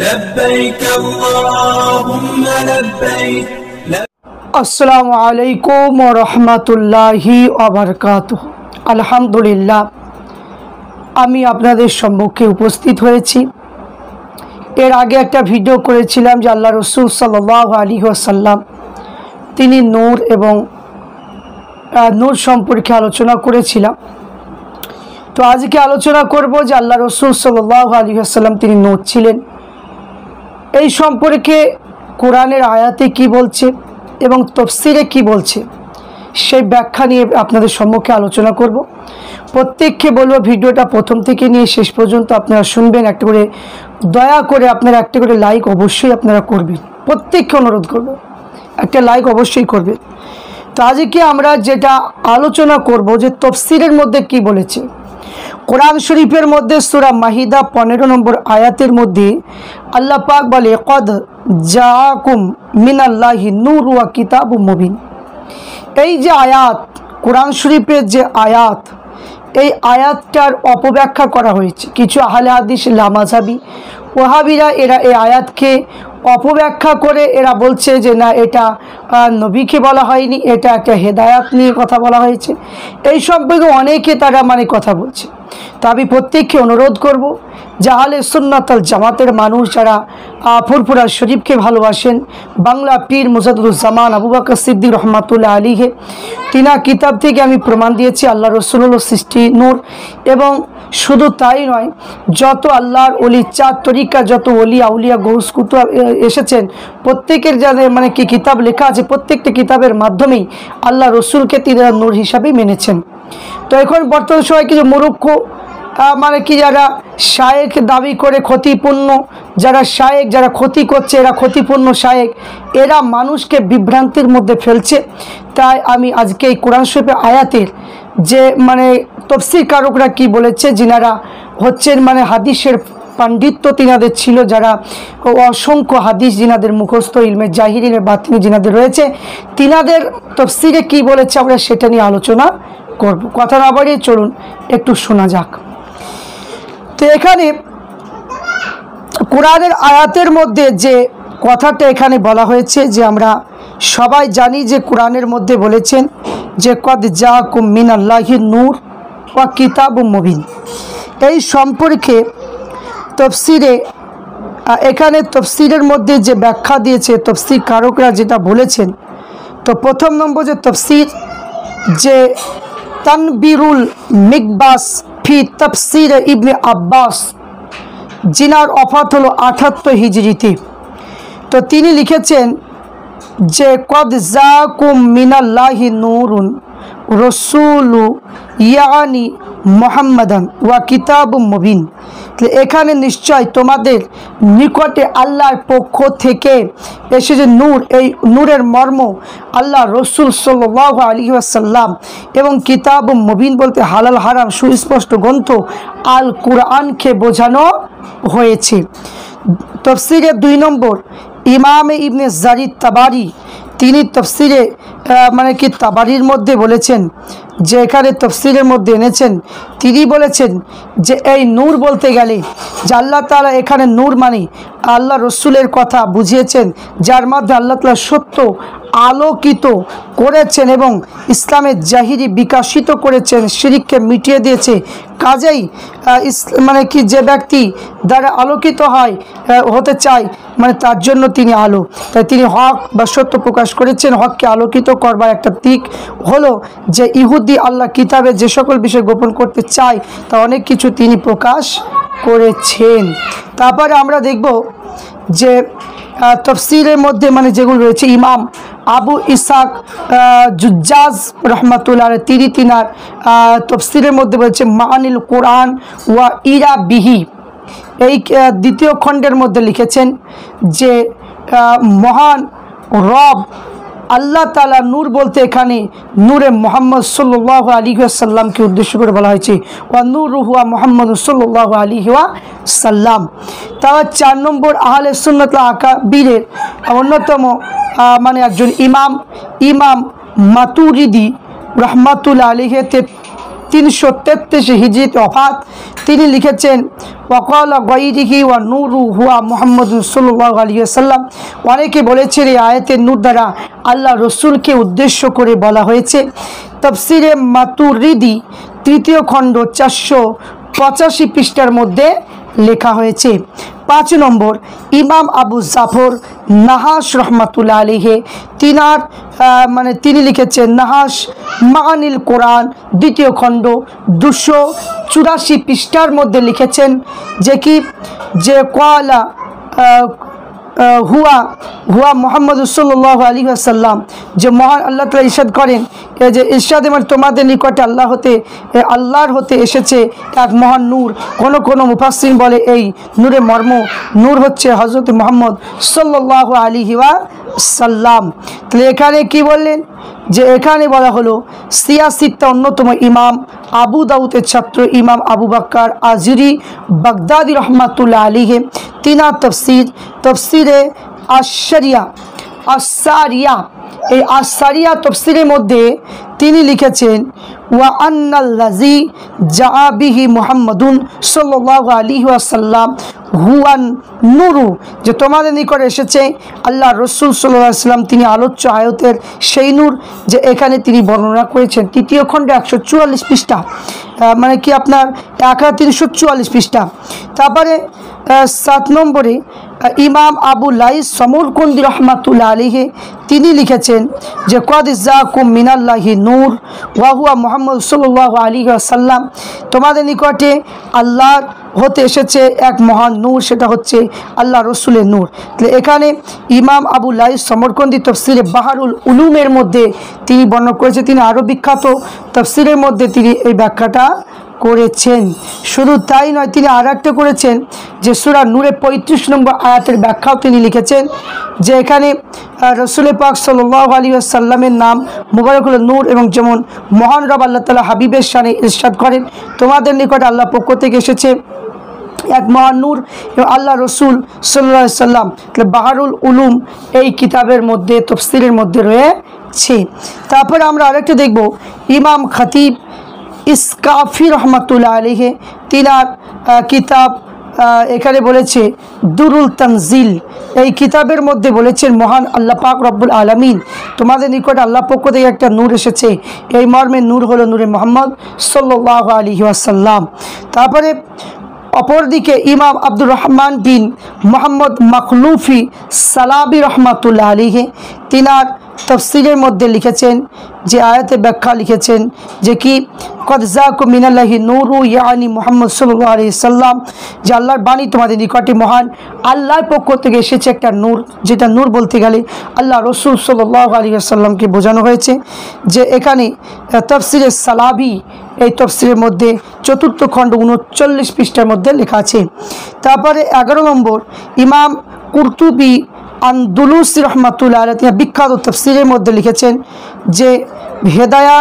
لبيك اللهم لبيك আসসালামু আলাইকুম ওয়া রাহমাতুল্লাহি ওয়া বারাকাতুহু। আলহামদুলিল্লাহ, আমি আপনাদের সম্মুখে উপস্থিত হয়েছি। এর আগে একটা ভিডিও করেছিলাম যে আল্লাহ রসুল সাল্লাল্লাহু আলাইহি ওয়াসাল্লাম তিনি নূর এবং নূর সম্পর্কে আলোচনা করেছিলাম। তো আজকে আলোচনা করব যে আল্লাহ রসুল সাল্লাল্লাহু আলাইহি ওয়াসাল্লাম তিনি নূর ছিলেন, এই সম্পর্কে কোরআনের আয়াতে কি বলছে এবং তাফসীরে কি বলছে সেই ব্যাখ্যা নিয়ে আপনাদের সম্মুখে আলোচনা করব। প্রত্যেককে বলবো ভিডিওটা প্রথম থেকে নিয়ে শেষ পর্যন্ত আপনারা শুনবেন। একটা করে দয়া করে আপনারা একটা করে লাইক অবশ্যই আপনারা করবেন, প্রত্যেককে অনুরোধ করব একটা লাইক অবশ্যই করবেন। তো আজকে আমরা যেটা আলোচনা করব যে তাফসীরের মধ্যে কি বলেছে। কোরআন শরীফের মধ্যে সূরা মাইদা 15 নম্বর আয়াতের মধ্যে আল্লাহ পাক বলে, কদ জাআকুম মিনাল্লাহি নূর ওয়া কিতাবুম মুবিন। এই যে আয়াত, কোরআন শরীফের যে আয়াত, এই আয়াতটার অপব্যাখ্যা করা হয়েছে। কিছু আহলে হাদিস লামাযহাবী ওয়াহাবিরা এরা এই আয়াতকে অপব্যাখ্যা করে এরা বলছে যে না, এটা নবীকে বলা হয়নি, এটা একটা হেদায়াত নিয়ে কথা বলা হয়েছে। এই সম্পর্কে অনেকে তারা কথা বলছে। তো আমি প্রত্যেককে অনুরোধ করব যে আহলে সুন্নাত ওয়াল জামাতের মানুষ যারা ফুরফুরা শরীফকে ভালোবাসেন, বাংলা পীর মুজাদ্দিদুজ্জামান আবু বকর সিদ্দিক রহমাতুল্লাহ আলাইহি তিনার কিতাব থেকে আমি প্রমাণ দিয়েছি আল্লাহ রসুলের সৃষ্টি নূর। এবং শুধু তাই নয়, যত আল্লাহর ওলি চার তরিকা, যত ওলি আউলিয়া গৌস কুতুব এসেছেন, প্রত্যেকের যাদের কি কিতাব লেখা আছে, প্রত্যেকটা কিতাবের মাধ্যমেই আল্লাহ রসুলকে তিনারা নূর হিসাবেই মেনেছেন। তো এখন বর্তমান সময় কিছু মূর্খ যারা শায়েখ দাবি করে ক্ষতিপূর্ণ, যারা শায়েখ যারা ক্ষতি করছে, এরা ক্ষতিপূর্ণ শায়েখ, এরা মানুষকে বিভ্রান্তির মধ্যে ফেলছে। তাই আমি আজকে এই কোরআন শরীফের আয়াতের যে তাফসীর কারকরা কি বলেছে, যিনারা হচ্ছেন হাদিসের পাণ্ডিত্য তিনাদের ছিল, যারা অসংখ্য হাদিস যিনাদের মুখস্থ, ইলমে জাহির ইলমে বাতিনি যিনাদের রয়েছে, তিনাদের তাফসীরে কি বলেছে আমরা সেটা নিয়ে আলোচনা করব। কথা না বাড়িয়ে চলুন একটু শোনা যাক। তো এখানে কোরআনের আয়াতের মধ্যে যে কথাটা এখানে বলা হয়েছে, যে আমরা সবাই জানি যে কোরআনের মধ্যে বলেছেন যে কদ জাআকুম মিনাল্লাহি নূর ওয়া কিতাবুম মুবিন। এই সম্পর্কে তাফসীরে এখানে তাফসীরের মধ্যে যে ব্যাখ্যা দিয়েছে তাফসীর কারকরা যেটা বলেছেন, তো প্রথম নম্বর যে তাফসীর যে তানবীরুল মিকবাস ফি তাফসীর ইবনে আব্বাস, জিনার ওফাত হলো 78 হিজরিতে। তো তিনি লিখেছেন যে কদ জাআকুম মিনাল্লাহি নূরুন রাসূলু ইয়ানি মুহাম্মাদান ওয়া কিতাবুম মুবিন। এখানে নিশ্চয় তোমাদের নিকটে আল্লাহর পক্ষ থেকে এসেছে নূর। এই নূরের মর্ম আল্লাহ রসুল সাল্লাল্লাহু আলাইহি ওয়াসাল্লাম এবং কিতাবুম মুবিন বলতে হালাল হারাম সুস্পষ্ট গ্রন্থ আল কুরআনকে বোঝানো হয়েছে। তাফসীরে 2 নম্বর ইমামে ইবনে জারির তাবারি, তিনি তাফসীরে তাবারির মধ্যে বলেছেন যে এখানে তাফসীরের মধ্যে এনেছেন, তিনি বলেছেন যে এই নূর বলতে গেলে যে আল্লাহ তাআলা এখানে নূর আল্লাহ রসুলের কথা বুঝিয়েছেন, যার মাধ্যমে আল্লাহ তাআলা সত্য আলোকিত করেছেন এবং ইসলামের জাহিরি বিকাশিত করেছেন, শিরককে মিটিয়ে দিয়েছে। কাজেই যে ব্যক্তি দ্বারা আলোকিত হতে চায় তার জন্য তিনি আলো। তাই তিনি হক বা সত্য প্রকাশ করেছেন। হককে আলোকিত করবার একটা দিক হলো যে ইহুদি আল্লাহ কিতাবে যে সকল বিষয় গোপন করতে চায় তা অনেক কিছু তিনি প্রকাশ করেছেন। তারপরে আমরা দেখব যে তাফসীরের মধ্যে যেগুলো রয়েছে, ইমাম আবু ইসহাক জুজ্জাজ রহমাতুল্লাহ তিনি তিনার তাফসীরের মধ্যে বলেছে মাআনিল কোরআন ওয়া ইরা বিহি, এই 2য় খণ্ডের মধ্যে লিখেছেন যে মহান রব আল্লাহ তাআলা নূর বলতে এখানে নূরে মুহাম্মদ সাল্লাল্লাহু আলাইহি ওয়াসাল্লামকে উদ্দেশ্য করে বলা হয়েছে, ওয়া নূরুহু মুহাম্মদ সাল্লাল্লাহু আলাইহি ওয়াসাল্লাম। তার 4 নম্বর আহলে সুন্নাত ওয়াল আকাবিরের অন্যতম একজন ইমাম মাতুরিদি রহমাতুল্লাহ আলাইহি 333 হিজরিতে ওফাত। তিনি লিখেছেন ওয়াকালা গায়রিহি ওয়া নূরু হুয়া মুহাম্মাদুন সাল্লাল্লাহু আলাইহি ওয়াসাল্লাম। অনেকে বলেছেন এই আয়াতের নূর দ্বারা আল্লাহ রসুলকে উদ্দেশ্য করে বলা হয়েছে। তাফসিরে মাতুরিদি 3য় খণ্ড 485 পৃষ্ঠার মধ্যে লেখা হয়েছে। 5 নম্বর ইমাম আবু জাফর নাহাস রহমাতুল্লাহ আলাইহি তিনি লিখেছেন নাহাস মাআনিল কোরআন 2য় খণ্ড 284 পৃষ্ঠার মধ্যে লিখেছেন যে কালা হুয়া মুহাম্মদ সাল্লাল্লাহু আলাইহি ওয়াসাল্লাম, যে মহান আল্লাহ তাআলা ইরশাদ করেন যে ইরশাদে তোমাদের নিকটে আল্লাহর হতে এসেছে এক মহান নূর। কোন মুফাসসির বলে এই নূরের মর্ম নূর হচ্ছে হযরত মুহাম্মদ সাল্লাল্লাহু আলাইহি ওয়াসাল্লাম। তাহলে এখানে কি বললেন যে এখানে বলা হলো সিয়াসিত্তা অন্যতম ইমাম আবু দাউদের ছাত্র ইমাম আবু বকর আজরি বাগদাদি রহমাতুল্লাহ আলাইহি তিনার তফসিরে আশারিয়া এই আশারিয়া তফসিরের মধ্যে তিনি লিখেছেন ওয়া আন্নাল্লাযী জাআ বিহি মুহাম্মাদুন সাল্লাল্লাহু আলাইহি ওয়াসাল্লাম হুয়ান নূরু, যে তোমাদের নিকটে এসেছে আল্লাহ রসুল সাল্লাল্লাহু আলাইহি ওয়াসাল্লাম তিনি আলোচ্য আয়াতের সেই নূর, যে এখানে তিনি বর্ণনা করেছেন। 3য় খণ্ডে 144 পৃষ্ঠা, মানে কি আপনার 1344 পৃষ্ঠা। তারপরে 7 নম্বরে ইমাম আবু লাইস সমরকন্দি রহমাতুল্লাহ আলাইহি তিনি লিখেছেন যে কদ জাকুম মিনাল্লাহি নূর ওয়া হুয়া মুহাম্মদ সাল্লাল্লাহু আলাইহি ওয়াসাল্লাম, তোমাদের নিকটে আল্লাহর হতে এসেছে এক মহান নূর, সেটা হচ্ছে আল্লাহ রসুলের নূর। তাহলে এখানে ইমাম আবু লাইস সমরকন্দি তফসিরে বাহারুল উলুমের মধ্যে তিনি বর্ণনা করেছেন। তিনি আরও বিখ্যাত তফসিরের মধ্যে তিনি এই ব্যাখ্যাটা করেছেন। শুধু তাই নয়, তিনি আর একটা করেছেন যে সূরা নূরে 35 নম্বর আয়াতের ব্যাখ্যাও তিনি লিখেছেন যে এখানে রসুল পাক সাল্লাল্লাহু আলাইহি ওয়াসাল্লামের নাম মুবারক হলো নূর, এবং যেমন মহান রব আল্লাহ তাআলা হাবিবের শানে ইরশাদ করেন তোমাদের নিকট আল্লাহ পক্ষ থেকে এসেছে এক মহান নূর এবং আল্লাহ রসুল সাল্লাল্লাহু আলাইহি ওয়াসাল্লাম। তাহলে বাহারুল উলুম এই কিতাবের মধ্যে তফসিরের মধ্যে রয়েছে। তারপরে আমরা আরেকটা দেখব ইমাম খতিব ইসকাফি রহমাতুল্লাহ আলাইহি তিনার কিতাব এখানে বলেছে দুরুল তানজিল, এই কিতাবের মধ্যে বলেছেন মহান আল্লাহ পাক রব্বুল আলামিন তোমাদের নিকট আল্লাহ পক্ষ থেকে একটা নূর এসেছে, এই মর্মে নূর হলো নূরে মুহাম্মদ সাল্লাল্লাহু আলাইহি ওয়াসাল্লাম। তারপরে অপরদিকে ইমাম আব্দুর রহমান বিন মোহাম্মদ মখলুফি সালাবি রহমাতুল্লাহ আলাইহি তিনার তফসিরের মধ্যে লিখেছেন যে আয়াতে ব্যাখ্যা লিখেছেন যে কি কদ জাকুম মিনাল্লাহি নূরু ইয়ানি মুহাম্মদ সাল্লাল্লাহু আলাইহি সাল্লাম, যে আল্লাহর বাণী তোমাদের নিকটে মহান আল্লাহর পক্ষ থেকে এসেছে একটা নূর, যেটা নূর বলতে গেলে আল্লাহ রসুল সাল্লাল্লাহু আলাইহি সাল্লামকে বোঝানো হয়েছে। যে এখানে তফসিরে সালাবি এই তফসিরের মধ্যে 4th খণ্ড 39 পৃষ্ঠার মধ্যে লেখা আছে। তারপরে 11 নম্বর ইমাম কুরতুবি আন্দুলুসি রহমাতুল্লাহ আলাইহি তিনি বিখ্যাত তফসিরের মধ্যে লিখেছেন যে হেদায়া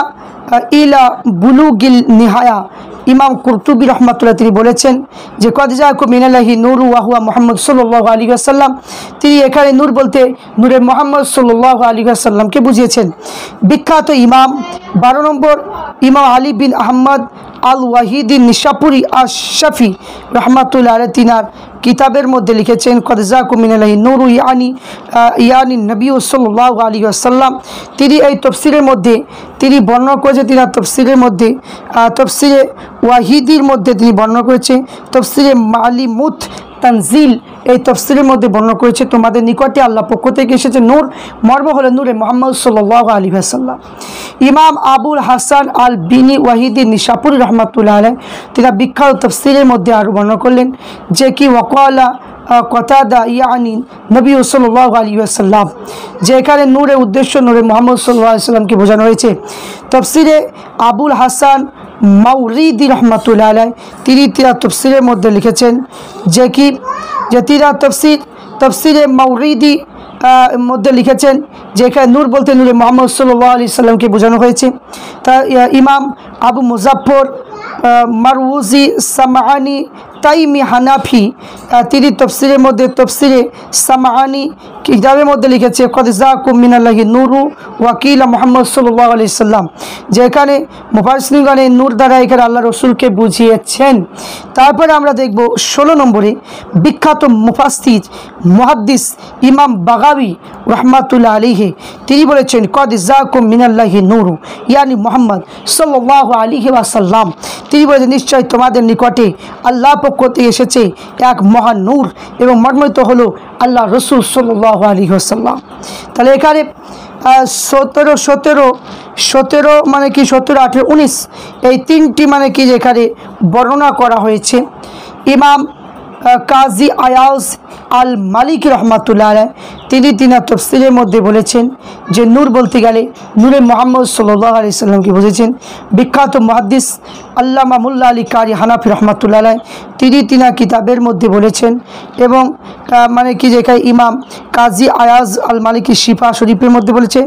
ইলা বুলুগিল নিহায়া, ইমাম কুরতুবি রহমাতুল্লাহ তিনি বলেছেন যে কদ জাকুম মিনাল্লাহি নূরু ওয়া হুয়া মুহাম্মদ সাল্লাল্লাহু আলাইহি ওয়াসাল্লাম, তিনি এখানে নূর বলতে নূরে মুহাম্মদ সাল্লাল্লাহু আলাইহি ওয়াসাল্লামকে বুঝিয়েছেন। বিখ্যাত ইমাম 12 নম্বর ইমাম আলী বিন আহমদ আল ওয়াহিদি নিশাপুরি আশ-শাফি রহমাতুল্লাহ আলাইহি তিনার কিতাবের মধ্যে লিখেছেন কদ জাকুম মিনাল্লাহি নূরু ইয়ানি নবী সাল্লাল্লাহু আলাইহি ওয়াসাল্লাম। তিনি এই তফসিরের মধ্যে তিনি বর্ণনা করেছেন, তিনি তফসিরের মধ্যে তফসিরে ওয়াহিদির মধ্যে তিনি বর্ণনা করেছে, তফসিরে মালিমুত তানজিল এই তফসিরের মধ্যে বর্ণনা করেছে তোমাদের নিকটে আল্লাহ পক্ষ থেকে এসেছে নূর, মর্ম হলো নূরে মুহাম্মদ সাল্লাল্লাহু আলাইহি ওয়াসাল্লাম। ইমাম আবুল হাসান আল বিনি ওয়াহিদি নিশাপুরি রহমাতুল্লাহ আলাইহি তিনি বিখ্যাত তফসিরের মধ্যে আরও বর্ণনা করলেন যে কি ওয়াকালা কতাদা ইয়ানি নবী সাল্লাল্লাহু আলাইহি ওয়াসাল্লাম, যে এখানে নূরের উদ্দেশ্য নূরে মুহাম্মদ সাল্লাল্লাহু আলাইহি ওয়াসাল্লামকে বোঝানো হয়েছে। তফসিরে আবুল হাসান মাউরিদি রহমাতুল্লাহ আলাইহি তিনি তিনার তফসিরের মধ্যে লিখেছেন যে কি যে তিনার তফসিরে মাউরিদি মধ্যে লিখেছেন যে এখানে নূর বলতে নূরে মুহাম্মদ সাল্লাল্লাহু আলাইহি ওয়াসাল্লামকে বোঝানো হয়েছে। তা ইমাম আবু মুজাফফর মারউজি সামাআনি তাইমি হানাফি তিনি তফসিরের মধ্যে তফসিরে সামাআনি কিতাবের মধ্যে লিখেছে কদ জাকুম মিনাল্লাহি নূরু ওয়াকিল মুহাম্মদ সাল্লাল্লাহু আলাইহি সাল্লাম, যেখানে মুফাসসিরগণে নূর দ্বারা এখানে আল্লাহ রসুলকে বুঝিয়েছেন। তারপরে আমরা দেখব 16 নম্বরে বিখ্যাত মুফাসসির মুহাদ্দিস ইমাম বাগাবী রহমাতুল্লাহ আলাইহি তিনি বলেছেন কদ জাকুম মিনাল্লাহি নূরু ইয়ানি মুহাম্মদ সাল্লাল্লাহু আলাইহি ওয়াসাল্লাম, তিনি বলেছেন নিশ্চয় তোমাদের নিকটে আল্লাহ পক্ষ থেকে এসেছে এক মহান নূর এবং মর্মিত হলো আল্লাহ রসুল সাল্লাল্লাহু আলাইহি ওয়াসাল্লাম। তাহলে এখানে 17 মানে কি 17, 18, 19 এই তিনটি মানে কি যেখানে বর্ণনা করা হয়েছে। ইমাম কাজী আয়াজ আল মালিকি রহমাতুল্লাহ আলাইহি তিনি তফসিরের মধ্যে বলেছেন যে নূর বলতে গেলে নূরে মুহাম্মদ সাল্লাল্লাহু আলাইহি সাল্লামকে বুঝেছেন। বিখ্যাত মুহাদ্দিস আল্লামা মুল্লা আলী কারি হানাফি রহমাতুল্লাহ আলাইহি তিনি কিতাবের মধ্যে বলেছেন এবং মানে কি যেখানে ইমাম কাজী আয়াজ আল মালিকি শিফা শরীফের মধ্যে বলেছে,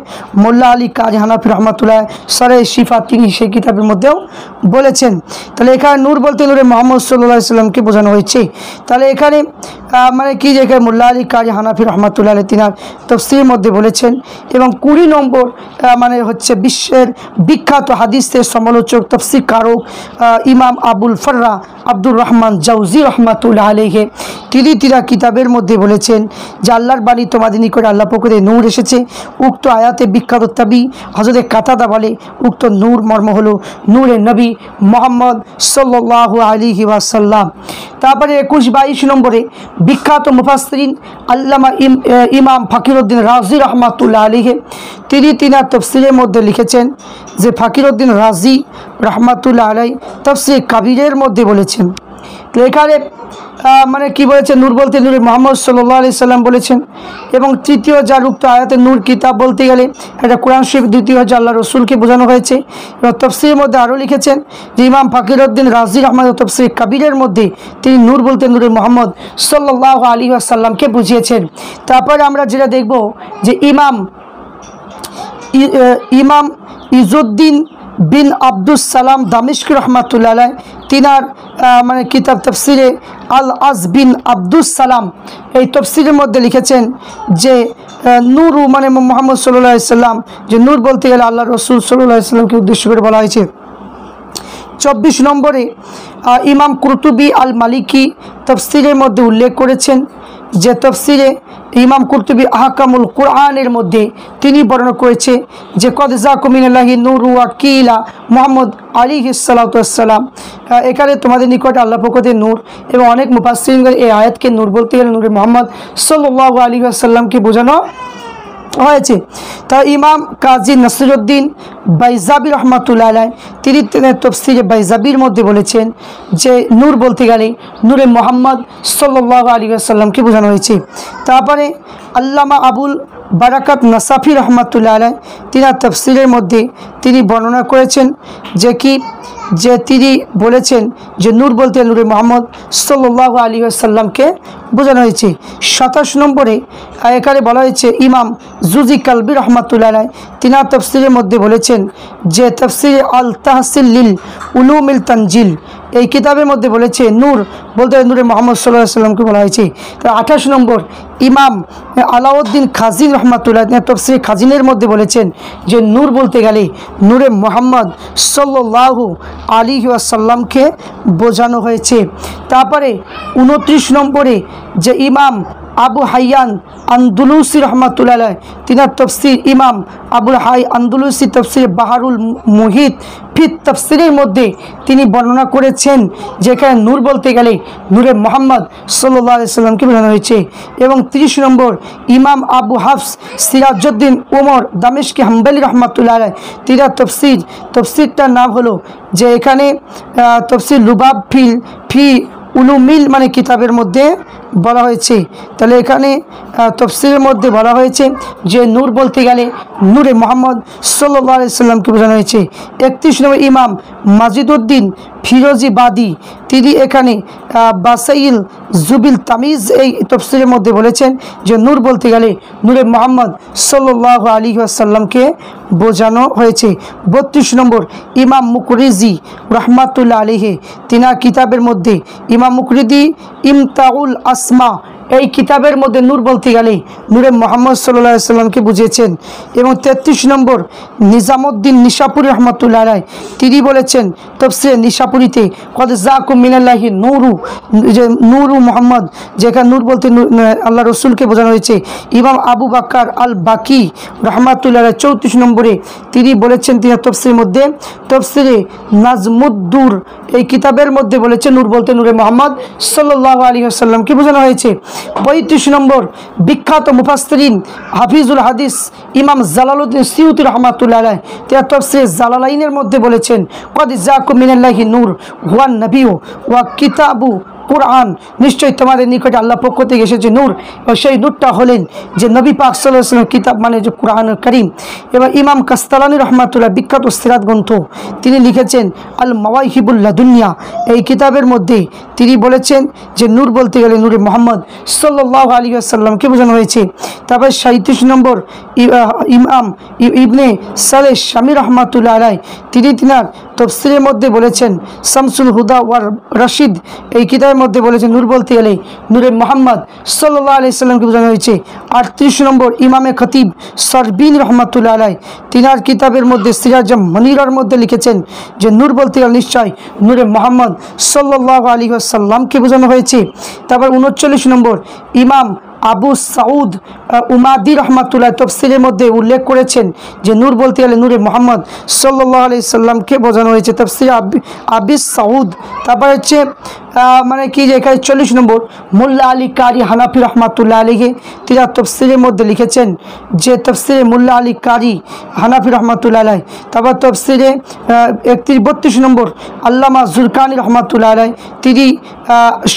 মোল্লা আলী কারি হানাফি রহমাতুল্লাহ সরে শিফা তিনি সেই কিতাবের মধ্যেও বলেছেন। তাহলে এখানে নূর বলতে নূরে মুহাম্মদ সাল্লাল্লাহু আলাইহি সাল্লামকে বোঝানো হয়েছে। তাহলে এখানে মানে কি যেখানে মোল্লা আলী কারি হানাফি রহমাতুল্লাহ আলাইহি তিনি তফসিরের মধ্যে বলেছেন। এবং 20 নম্বর মানে হচ্ছে বিশ্বের বিখ্যাত হাদিসের সমালোচক তফসির কারক ইমাম আবুল ফররা আব্দুর রহমান জাউজি রহমাতুল্লাহ আলাইহি তিনি কিতাবের মধ্যে বলেছেন যে আল্লাহর বাণী তোমাদের নিকটে আল্লাহ পক্ষ থেকে নূর এসেছে। উক্ত আয়াতে বিখ্যাত তাবি হযরত কাতাদা বলে উক্ত নূর মর্ম হলো নূরে নবী মুহাম্মদ সাল্লাল্লাহু আলাইহি ওয়াসাল্লাম। তারপরে 21-22 নম্বরে বিখ্যাত মুফাসসিরিন আল্লামা ইমাম ফকিরউদ্দিন রাজি রহমাতুল্লাহ আলাইহি তিনি তফসিরের মধ্যে লিখেছেন যে ফকিরউদ্দিন রাজি রহমাতুল্লাহ আলাইহি তফসির কাবীরের মধ্যে বলেছেন। এখানে মানে কি বলেছেন নূর বলতে নূরে মুহাম্মদ সাল্লাল্লাহু আলাইহি সাল্লাম বলেছেন। এবং তৃতীয় যার উক্ত আয়াতে নূর কিতাব বলতে গেলে এটা কোরআন শরীফ, দ্বিতীয় হচ্ছে আল্লাহ রসুলকে বোঝানো হয়েছে। এবং তফসিরের মধ্যে আরও লিখেছেন যে ইমাম ফকিরউদ্দিন রাজি রহমান তফসির কাবীরের মধ্যে তিনি নূর বলতে নূরে মুহাম্মদ সাল্লাল্লাহু আলাইহি ওয়াসাল্লামকে বুঝিয়েছেন। তারপরে আমরা যেটা দেখব যে ইমাম ইজুদ্দিন বিন আব্দুস সালাম দামিশকি রহমাতুল্লাহ আলাইহি তিনার মানে কিতাব তফসিরে আল আজ বিন আব্দুস সালাম এই তফসিরের মধ্যে লিখেছেন যে নূর মানে মুহাম্মদ সাল্লাল্লাহু আলাইহি সাল্লাম, যে নূর বলতে গেলে আল্লাহ রসুল সাল্লাল্লাহু আলাইহি সাল্লামকে উদ্দেশ্য করে বলা হয়েছে। 24 নম্বরে ইমাম কুরতুবী আল মালিকি তফসিরের মধ্যে উল্লেখ করেছেন যে তফসিরে ইমাম কুরতুবী আহকামুল কুরআনের মধ্যে তিনি বর্ণনা করেছে যে কদ জাকুম মিনাল্লাহি নূরু ওয়াকিলা মুহাম্মদ আলাইহিস সালাতু ওয়াসসালাম, এখানে তোমাদের নিকটে আল্লাহ পক্ষ থেকে নূর এবং অনেক মুফাসসিরিন এই আয়াতকে নূর বলতে গেলে নূরে মুহাম্মদ সাল্লাল্লাহু আলাইহি ওয়াসাল্লামকে বোঝানো হয়েছে। তা ইমাম কাজী নাসিরউদ্দিন বাইজাবি রহমাতুল্লাহ আলাইহি তিনি তফসিরে বাইজাবির মধ্যে বলেছেন যে নূর বলতে গেলে নূরে মুহাম্মদ সাল্লাল্লাহু আলাইহি ওয়াসাল্লামকে বোঝানো হয়েছে। তারপরে আল্লামা আবুল বারাকাত নাসাফি রহমাতুল্লাহ আলাইহি তিনি তফসিরের মধ্যে তিনি বর্ণনা করেছেন যে তিনি বলেছেন যে নূর বলতে নূরে মুহাম্মদ সাল্লাল্লাহু আলাইহি ওয়াসাল্লামকে বোঝানো হয়েছে। 27 নম্বরে এখানে বলা হয়েছে ইমাম জুজি কালবি রহমাতুল্লাহ আলাইহি তিনি তফসিরের মধ্যে বলেছেন যে তফসিরে আল তাহসিল লিল উলুমিল তানজিল এই কিতাবের মধ্যে বলেছে নূর বলতে নূরে মুহাম্মদ সাল্লাল্লাহু আলাইহি ওয়াসাল্লামকে বলা হয়েছে। 28 নম্বর ইমাম আলাউদ্দিন খাজিন রহমাতুল্লাহ তফসিরে খাজিনের মধ্যে বলেছেন যে নূর বলতে গেলে নূরে মুহাম্মদ সাল্লাল্লাহু আলাইহি ওয়াসাল্লামকে বোঝানো হয়েছে। তারপরে 29 নম্বরে যে ইমাম আবু হাইয়ান আন্দুলুসি রহমাতুল্লাহ আলাইহি তিনার তফসির ইমাম আবুল হাই আন্দুলুসি তফসির বাহারুল মুহিত ফি তফসিরের মধ্যে তিনি বর্ণনা করেছেন যেখানে নূর বলতে গেলে নূরে মুহাম্মদ সাল্লাল্লাহু আলাইহি সাল্লামকে বোঝানো হয়েছে। এবং 30 নম্বর ইমাম আবু হাফস সিরাজউদ্দিন ওমর দামেশকি হাম্বলি রহমাতুল্লাহ আলাইহি তিনার তফসিরটার নাম হলো যে এখানে তফসির লুবাব ফি উলুমিল মানে কিতাবের মধ্যে বলা হয়েছে। তাহলে এখানে তফসিরের মধ্যে বলা হয়েছে যে নূর বলতে গেলে নূরে মোহাম্মদ সাল্লাল্লাহু আলাইহি সাল্লামকে বোঝানো হয়েছে। 31 নম্বর ইমাম মাজিদউদ্দিন ফিরোজিবাদী তিনি এখানে বাসাইল জুবিল তামিজ এই তফসিরের মধ্যে বলেছেন যে নূর বলতে গেলে নূরে মোহাম্মদ সাল্লাল্লাহু আলাইহি ওয়াসাল্লামকে বোঝানো হয়েছে। 32 নম্বর ইমাম মুকরিজি রহমাতুল্লাহ আলাইহি তিনার কিতাবের মধ্যে ইমাম মুকরিদি ইমতাউল আসমা এই কিতাবের মধ্যে নূর বলতে গেলে নূরে মোহাম্মদ সাল্লাল্লাহু আলাইহি ওয়াসাল্লামকে বুঝিয়েছেন। এবং 33 নম্বর নিজামুদ্দিন নিশাপুরি রহমাতুল্লাহ আলাইহি তিনি বলেছেন তফসিরে নিশাপুরিতে কদ জাকুম মিনাল্লাহি নূরু, যে নূরু মোহাম্মদ, যেখানে নূর বলতে আল্লাহ রসুলকে বোঝানো হয়েছে। ইমাম আবু বাক্কার আল বাকি রহমাতুল্লাহ আলাইহি 34 নম্বরে তিনি বলেছেন, তিনি তফসিরের মধ্যে তফসিরে নাজমুদ্দুর এই কিতাবের মধ্যে বলেছেন নূর বলতে নূরে মোহাম্মদ সাল্লাল্লাহু আলাইহি ওয়াসাল্লামকে বোঝানো হয়েছে। 35 নম্বর বিখ্যাত মুফাসসিরিন হাফিজুল হাদিস ইমাম জালালউদ্দিন সিউতি রহমাতুল্লাহ আলাইহি তিনি তাফসীর জালালাইনের মধ্যে বলেছেন কদ জাকুম মিনাল্লাহি নূর হুয়ান নবিয়্যু ওয়া কিতাবু কুরআন, নিশ্চয়ই তোমাদের নিকটে আল্লাহ পক্ষ থেকে এসেছে নূর, এবং সেই নূরটা হলেন যে নবী পাক সাল্লাল্লাহু আলাইহি ওয়াসাল্লামের কিতাব মানে যে কুরআনুল কারীম। এবং ইমাম কাস্তালানী রহমাতুল্লাহ বিখ্যাত সিরাত গ্রন্থ তিনি লিখেছেন আল মাওয়াহিবুল লাদুনিয়া এই কিতাবের মধ্যে তিনি বলেছেন যে নূর বলতে গেলে নূরে মোহাম্মদ সাল্লাল্লাহু আলাইহি ওয়াসাল্লামকে বোঝানো হয়েছে। তারপর 37 নম্বর ইমাম ইবনে সালেহ শামী রহমাতুল্লাহ আলাইহি তিনি তিনার তফসিরের মধ্যে বলেছেন শামসুল হুদা ওয়ার রশিদ এই কিতাবের মধ্যে বলেছেন নূর বলতে গেলে নূরে মোহাম্মদ সাল্লাল্লাহু আলাইহি ওয়াসাল্লামকে বোঝানো হয়েছে। 38 নম্বর ইমামে খতিব সরবিন রহমাতুল্লাহ আলাইহি তিনার কিতাবের মধ্যে সিরাজুম মুনীরার মধ্যে লিখেছেন যে নূর বলতে গেলে নিশ্চয় নূরে মোহাম্মদ সাল্লাল্লাহু আলাইহি ওয়াসাল্লামকে বোঝানো হয়েছে। তারপর 39 নম্বর ইমাম আবু সাউদ উমাদি রহমাতুল্লাহ তফসিরের মধ্যে উল্লেখ করেছেন যে নূর বলতে গেলে নূরে মোহাম্মদ সাল্লাল্লাহু আলাইহি সাল্লামকে বোঝানো হয়েছে তফসির আবি সাউদ। তারপর হচ্ছে মানে কি যে এখানে 40 নম্বর মোল্লা আলী কারি হানাফি রহমাতুল্লাহ আলাইহি তিনি তফসিরের মধ্যে লিখেছেন যে তফসিরে মোল্লা আলী কারি হানাফি রহমাতুল্লাহ আলাইহি। তারপর তফসিরে 32 নম্বর আল্লামা জুরকানি রহমাতুল্লাহ আলাইহি তিনি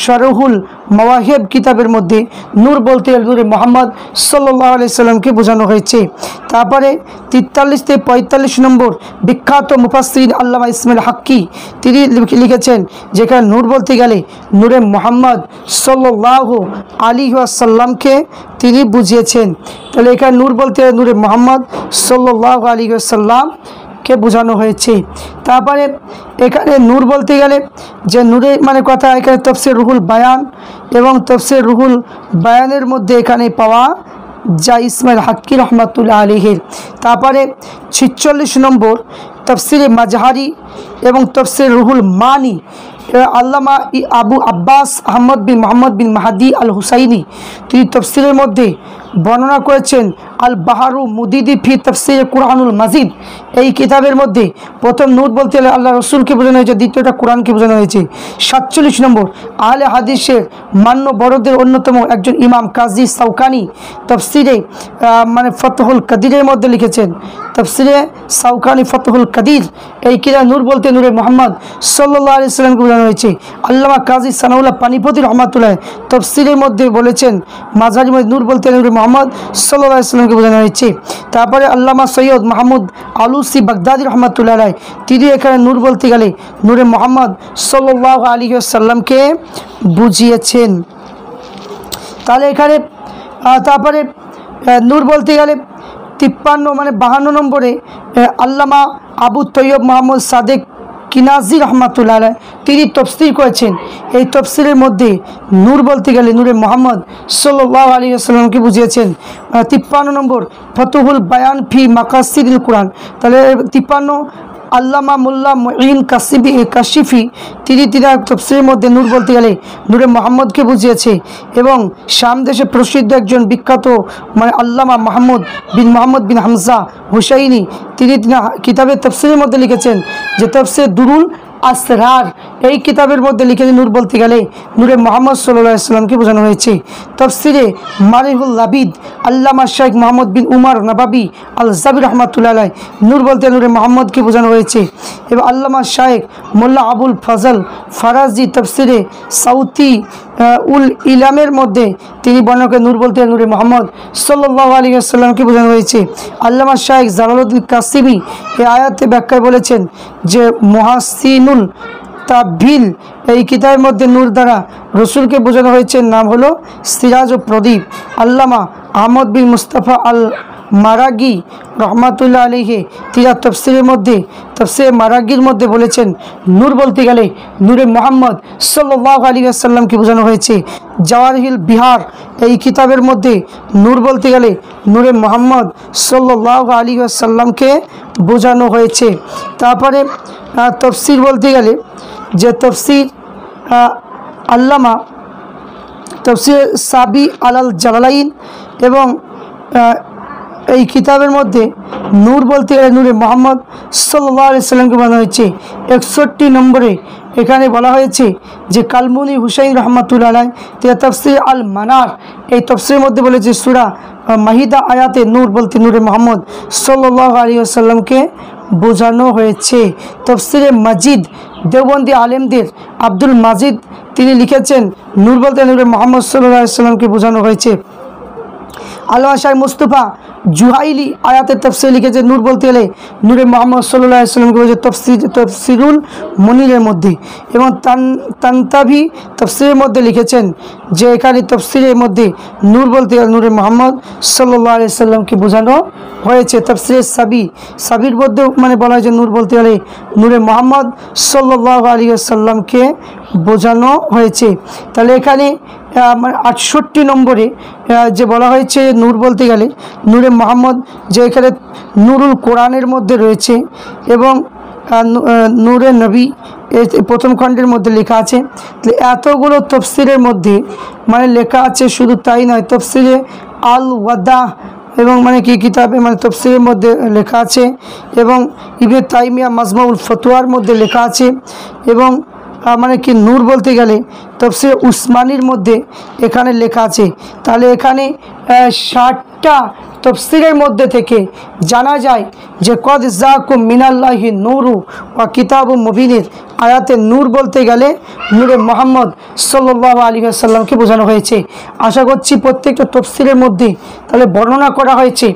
শরহুল মাওয়াহিব কিতাবের মধ্যে নূর বলতে গেলে নূরে মোহাম্মদ সাল্লাল্লাহু আলাইহি সাল্লামকে বোঝানো হয়েছে। তারপরে 43 থেকে 45 নম্বর বিখ্যাত মুফাসসির আল্লামা ইসমাইল হাক্কি তিনি লিখেছেন যেখানে নূর বলতে গেলে নূরে মোহাম্মদ সাল্লাল্লাহু আলাইহি ওয়াসাল্লামকে তিনি বুঝিয়েছেন। তাহলে এখানে নূর বলতে গেলে নূরে মোহাম্মদ সাল্লাল্লাহু আলাইহি ওয়াসাল্লামকে বোঝানো হয়েছে। তারপরে এখানে নূর বলতে গেলে যে নূরে মানে কথা এখানে তফসির রুহুল বায়ান এবং তফসির রুহুল বায়ানের মধ্যে এখানে পাওয়া যায় ইসমাইল হাক্কি রহমাতুল্লাহ আলাইহি। তারপরে 46 নম্বর তফসিরে মাজহারি এবং তফসির রুহুল মানি আল্লামা আবু আব্বাস আহমদ বিন মোহাম্মদ বিন মাহাদি আল হুসাইনি তিনি তফসিরের মধ্যে বর্ণনা করেছেন আল বাহারু মুদিদি ফি তফসির কুরআনুল মাজিদ এই কিতাবের মধ্যে প্রথম নূর বলতে গেলে আল্লাহ রসুলকে বোঝানো হয়েছে, দ্বিতীয়টা কোরআনকে বোঝানো হয়েছে। 47 নম্বর আহলে হাদিসের মান্য বড়দের অন্যতম একজন ইমাম কাজী সাউকানি তফসিরে মানে ফতহুল কাদিরের মধ্যে লিখেছেন তফসিরে সাউকানি ফতহুল কাদির এই কিতাব নূর বলতে নূরে মোহাম্মদ সাল্লাল্লাহু আলাইহি ওয়াসাল্লামকে বোঝানো হয়েছে। আল্লামা কাজী সানাউল্লাহ পানিপতি রহমাতুল্লাহ তফসিরের মধ্যে বলেছেন মাঝারি মধ্যে নূর বলতে নূরে মোহাম্মদ সাল্লাল্লাহু আলাইহি ওয়াসাল্লামকে বোঝানো হয়েছে। তারপরে আল্লামা সৈয়দ মাহমুদ আলুসি বাগদাদি রহমাতুল্লাহ আলাইহি তিনি এখানে নূর বলতে গেলে নূরে মোহাম্মদ সাল্লাল্লাহু আলাইহি ওয়াসাল্লামকে বুঝিয়েছেন। তাহলে এখানে তারপরে নূর বলতে গেলে 53 মানে 52 নম্বরে আল্লামা আবু তৈয়ব মোহাম্মদ সাদেক কিনাজি রহমাতুল্লাহ আলাইহি তিনি তফসির করেছেন। এই তফসিরের মধ্যে নূর বলতে গেলে নূরে মোহাম্মদ সাল্লাল্লাহু আলাইহি ওয়াসাল্লামকে বুঝিয়েছেন। 53 নম্বর ফতুহুল বায়ান ফি মাকাসিদুল কুরআন। তাহলে 53 আল্লামা মোল্লা মুঈন কাশিফি তিনি তফসিরের মধ্যে নূর বলতে গেলে নূরে মোহাম্মদকে বুঝিয়েছে। এবং শাম দেশে প্রসিদ্ধ একজন বিখ্যাত মানে আল্লামা মোহাম্মদ বিন হামজা হুসাইনি তিনি কিতাবের তফসিরের মধ্যে লিখেছেন যে তফসির দুরুল আসরার এই কিতাবের মধ্যে লিখেছে নূর বলতে গেলে নূরে মোহাম্মদ সাল্লাল্লাহু আলাইহি ওয়াসাল্লামকে বোঝানো হয়েছে। তফসিরে মারিহুল লাবিদ আল্লামা শাইখ মোহাম্মদ বিন উমার নবাবী আল জাবির রহমাতুল্লাহ আলাইহি নূর বলতে নূরে মোহাম্মদকে বোঝানো হয়েছে। এবং আল্লামা শাইখ মোল্লা আবুল ফজল ফারাজি তফসিরে সাউতি উল ইলামের মধ্যে তিনি বর্ণনাকে নূর বলতে নূরে মোহাম্মদ সাল্লাল্লাহু আলাইহি ওয়াসাল্লামকে বোঝানো হয়েছে। আল্লামা শাইখ জালালউদ্দিন কাসিমি এই আয়াতে ব্যাখ্যায় বলেছেন যে মুহাসিনুল তাবিল এই কিতাবের মধ্যে নূর দ্বারা রসুলকে বোঝানো হয়েছে নাম হলো সিরাজ ও প্রদীপ। আল্লামা আহমদ বিন মুস্তাফা আল মারাগি রহমাতুল্লাহ আলাইহি তিরা তফসিরের মধ্যে তফসিরে মারাগির মধ্যে বলেছেন নূর বলতে গেলে নূরে মোহাম্মদ সাল্লাল্লাহু আলাইহি ওয়াসাল্লামকে বোঝানো হয়েছে। জাওয়াহিল বিহার এই কিতাবের মধ্যে নূর বলতে গেলে নূরে মোহাম্মদ সাল্লাল্লাহু আলাইহি ওয়াসাল্লামকে বোঝানো হয়েছে। তারপরে তফসির বলতে গেলে যে তফসির আল্লামা তফসির সাবি আলাল জালালাইন এবং এই কিতাবের মধ্যে নূর বলতে গেলে নূরে মোহাম্মদ সাল্লাল্লাহু আলাইহি সাল্লামকে বলা হয়েছে। 61 নম্বরে এখানে বলা হয়েছে যে কালমুনি হুসাইন রহমাতুল্লাহ আলাইহি তিনি তাফসীর আল মানার এই তাফসীরের মধ্যে বলেছে সূরা মাহিদা আয়াতে নূর বলতে নূরে মোহাম্মদ সাল্লাল্লাহু আলাইহি ওয়াসাল্লামকে বোঝানো হয়েছে। তাফসীরে মাজিদ দেওবন্দি আলেমদের আব্দুল মাজিদ তিনি লিখেছেন নূর বলতে নূরে মোহাম্মদ সাল্লাল্লাহু আলাইহি ওয়াসাল্লামকে বোঝানো হয়েছে। আল্লামা শাহ মুস্তফা জুহাইলি আয়াতের তফসির লিখেছে নূর বলতে গেলে নূরে মোহাম্মদ সাল্লাল্লাহু আলাইহি ওয়াসাল্লামকে বলেছে তফসিরুল মুনিরের মধ্যে। এবং তানতাভি তফসিরের মধ্যে লিখেছেন যে এখানে তফসিরের মধ্যে নূর বলতে গেলে নূরে মোহাম্মদ সাল্লাল্লাহু আলাইহি ওয়াসাল্লামকে বোঝানো হয়েছে। তফসিরে সাবির মধ্যে মানে বলা হয়েছে নূর বলতে গেলে নূরে মোহাম্মদ সাল্লাল্লাহু আলাইহি ওয়াসাল্লামকে বোঝানো হয়েছে। তাহলে এখানে 68 নম্বরে যে বলা হয়েছে নূর বলতে গেলে নূরে মোহাম্মদ যে এখানে নুরুল কোরআনের মধ্যে রয়েছে এবং নূরে নবী প্রথম খণ্ডের মধ্যে লেখা আছে। এতগুলো তফসিরের মধ্যে মানে লেখা আছে, শুধু তাই নয় তফসিরে আল ওয়াদা এবং মানে কি কিতাবে মানে তফসিরের মধ্যে লেখা আছে এবং ইবনে তাইমিয়া মাজমাউল ফতোয়ার মধ্যে লেখা আছে এবং মানে কি নূর বলতে গেলে তফসির উসমানির মধ্যে এখানে লেখা আছে। তাহলে এখানে 60টা তফসিরের মধ্যে থেকে জানা যায় যে কদ জাকুম মিনাল্লাহি নূরু ওয়া কিতাবুম মুবিনের আয়াতে নূর বলতে গেলে নূরে মোহাম্মদ সাল্লাল্লাহু আলাইহি ওয়াসাল্লামকে বোঝানো হয়েছে। আশা করছি প্রত্যেকটা তফসিরের মধ্যে তাহলে বর্ণনা করা হয়েছে।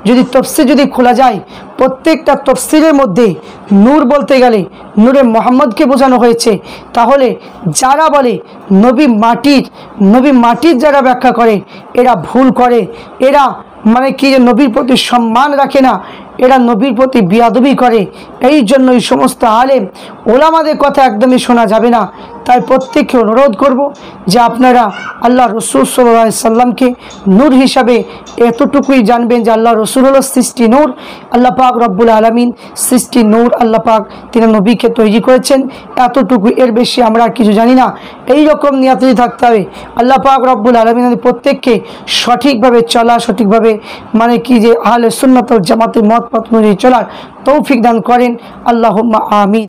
যদি তফসির যদি খোলা যায় প্রত্যেকটা তফসিরের মধ্যে নূর বলতে গেলে নূরে মোহাম্মদকে বোঝানো হয়েছে, তাহলে যারা বলে নবী মাটির যারা ব্যাখ্যা করে এরা ভুল করে, এরা মানে কি যে নবীর প্রতি সম্মান রাখে না, এরা নবীর প্রতি বিয়াদবি করে। এই জন্য এই সমস্ত আলেম ওলামাদের কথা একদমই শোনা যাবে না। তাই প্রত্যেককে অনুরোধ করব যে আপনারা আল্লাহ রসুল সাল্লাল্লাহু আলাইহি সাল্লামকে নূর হিসাবে এতটুকুই জানবেন যে আল্লাহ রসুল হলো সৃষ্টি নূর, আল্লাহ পাক রব্বুল আলামিন সৃষ্টি নূর, আল্লাহ পাক তিনি নবীকে তৈরি করেছেন, এতটুকু, এর বেশি আমরা আর কিছু জানি না। এই রকম নিয়াতে থাকতে হবে। আল্লাহ পাক রব্বুল আলামিন প্রত্যেককে সঠিকভাবে চলা, সঠিকভাবে মানে কি যে আহলে সুন্নাত ওয়াল জামাতের মত পথ অনুযায়ী চলার তৌফিক দান করেন। আল্লাহুম্মা আমিন।